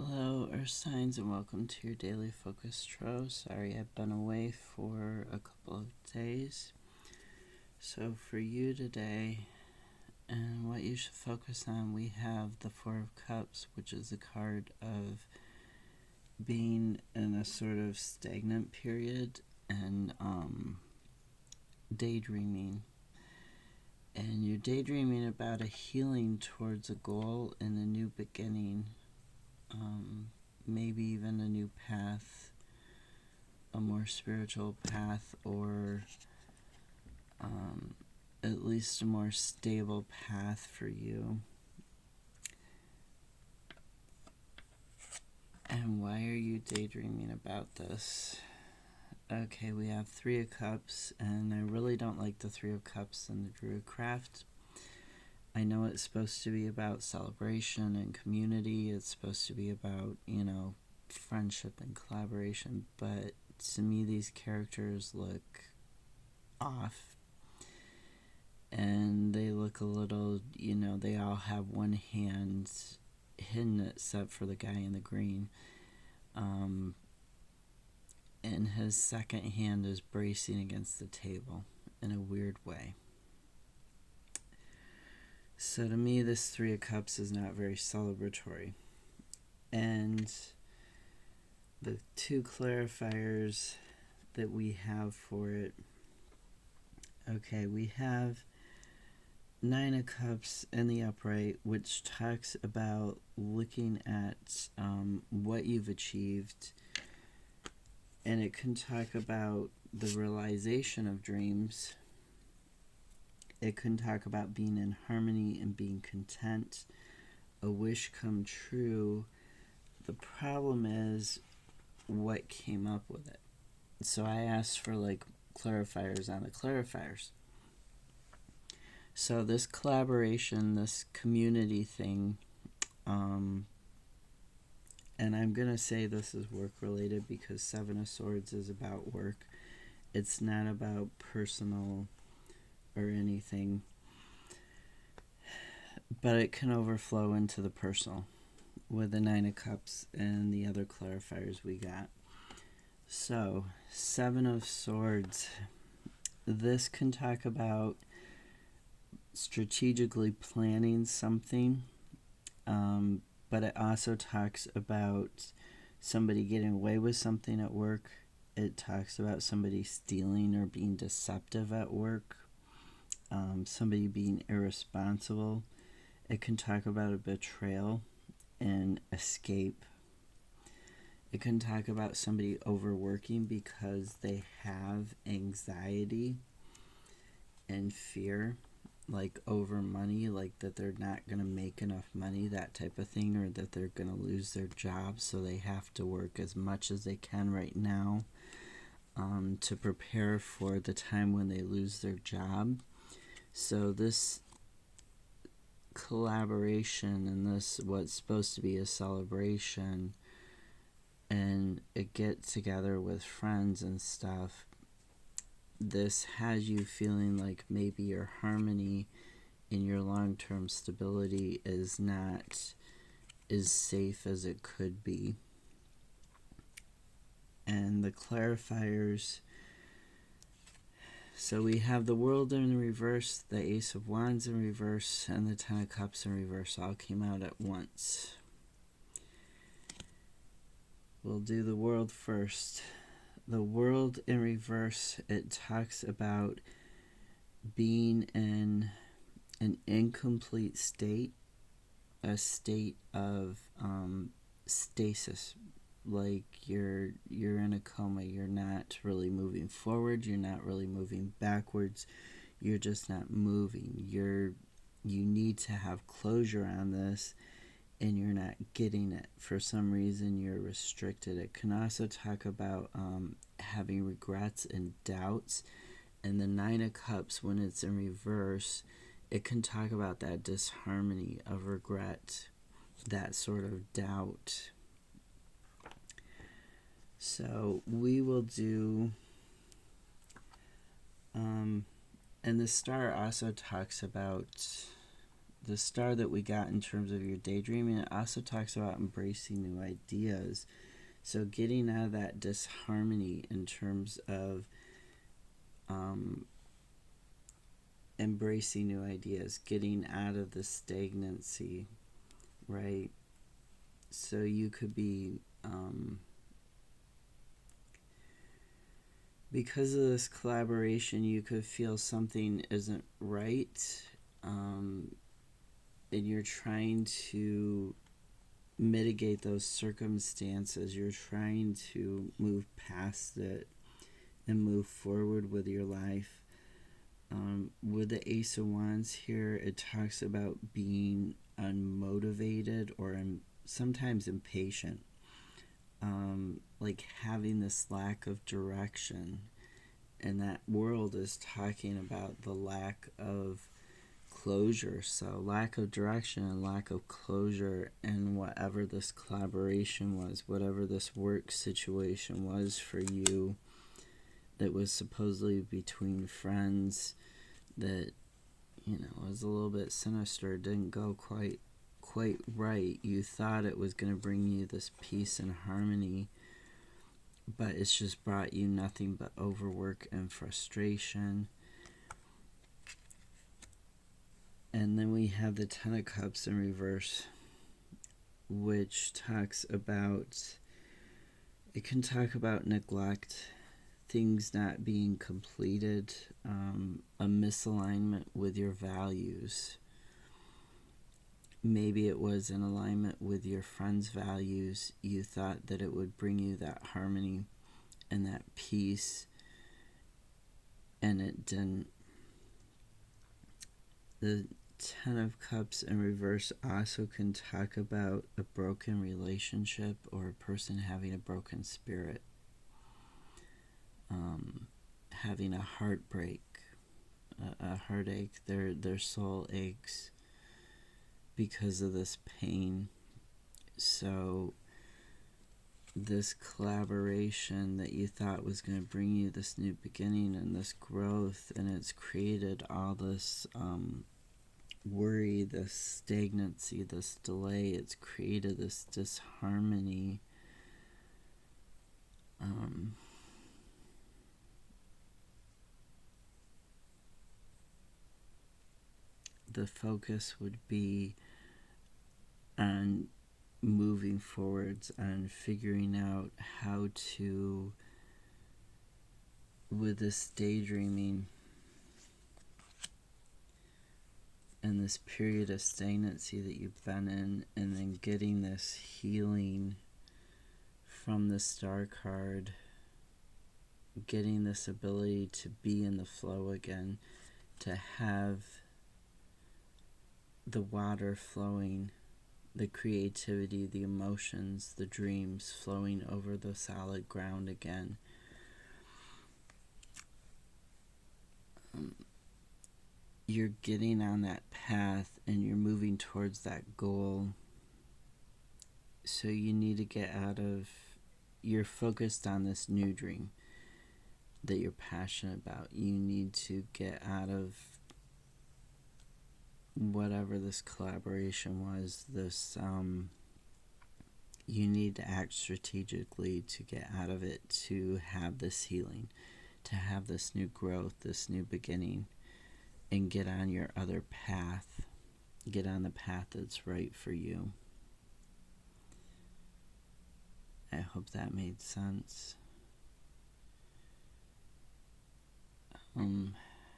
Hello, Earth Signs, and welcome to your daily focus tarot. Sorry I've been away for a couple of days. So for you today, and what you should focus on, we have the Four of Cups, which is a card of being in a sort of stagnant period and daydreaming. And you're daydreaming about a healing towards a goal and a new beginning. Maybe even a new path, a more spiritual path, or at least a more stable path for you. And why are you daydreaming about this? Okay, we have Three of Cups, and I really don't like the Three of Cups in the Druid craft. I know it's supposed to be about celebration and community. It's supposed to be about, friendship and collaboration. But to me, these characters look off. And they look a little, they all have one hand hidden except for the guy in the green. And his second hand is bracing against the table in a weird way. So to me, this Three of Cups is not very celebratory. And the two clarifiers that we have for it, okay, we have Nine of Cups in the upright, which talks about looking at what you've achieved. And it can talk about the realization of dreams. It can talk about being in harmony and being content, a wish come true. The problem is what came up with it. So I asked for clarifiers on the clarifiers. So this collaboration, this community thing, and I'm going to say this is work related because Seven of Swords is about work. It's not about personal or anything, but it can overflow into the personal with the Nine of Cups and the other clarifiers we got. So, Seven of Swords. This can talk about strategically planning something, but it also talks about somebody getting away with something at work. It talks about somebody stealing or being deceptive at work. Somebody being irresponsible. It can talk about a betrayal and escape. It can talk about somebody overworking because they have anxiety and fear, like over money, like that they're not going to make enough money, that type of thing, or that they're going to lose their job, so they have to work as much as they can right now to prepare for the time when they lose their job. So this collaboration and this, what's supposed to be a celebration, and a get together with friends and stuff, this has you feeling like maybe your harmony in your long-term stability is not as safe as it could be. And the clarifiers, so we have the World in reverse, the Ace of Wands in reverse, and the Ten of Cups in reverse all came out at once. We'll do the World first. The World in reverse, it talks about being in an incomplete state, a state of stasis. Like you're in a coma, you're not really moving forward, you're not really moving backwards, you're just not moving. You need to have closure on this, and you're not getting it. For some reason, you're restricted. It can also talk about having regrets and doubts. And the Nine of Cups, when it's in reverse, it can talk about that disharmony of regret, that sort of doubt. So we will do, and the Star also talks about the star that we got in terms of your daydreaming, it also talks about embracing new ideas. So getting out of that disharmony in terms of embracing new ideas, getting out of the stagnancy, right? So you could be, because of this collaboration, you could feel something isn't right, and you're trying to mitigate those circumstances. You're trying to move past it and move forward with your life. With the Ace of Wands here, it talks about being unmotivated or sometimes impatient. Like having this lack of direction. And that world is talking about the lack of closure. So lack of direction and lack of closure in whatever this collaboration was, whatever this work situation was for you, that was supposedly between friends, that, you know, was a little bit sinister, didn't go quite right. You thought it was going to bring you this peace and harmony, but it's just brought you nothing but overwork and frustration. And then we have the Ten of Cups in reverse, which talks about, it can talk about neglect, things not being completed, a misalignment with your values. Maybe it was in alignment with your friend's values. You thought that it would bring you that harmony and that peace, and it didn't. The Ten of Cups in reverse also can talk about a broken relationship or a person having a broken spirit, having a heartbreak, a heartache. Their soul aches because of this pain. So this collaboration that you thought was going to bring you this new beginning and this growth, and it's created all this worry, this stagnancy, this delay. It's created this disharmony. The focus would be on moving forwards and figuring out how to, with this daydreaming and this period of stagnancy that you've been in, and then getting this healing from the Star card, getting this ability to be in the flow again, to have the water flowing, the creativity, the emotions, the dreams flowing over the solid ground again. You're getting on that path and you're moving towards that goal. So you need to get out of, you're focused on this new dream that you're passionate about. You need to get out of whatever this collaboration was, this, you need to act strategically to get out of it, to have this healing, to have this new growth, this new beginning, and get on your other path. Get on the path that's right for you. I hope that made sense.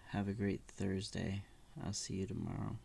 Have a great Thursday. I'll see you tomorrow.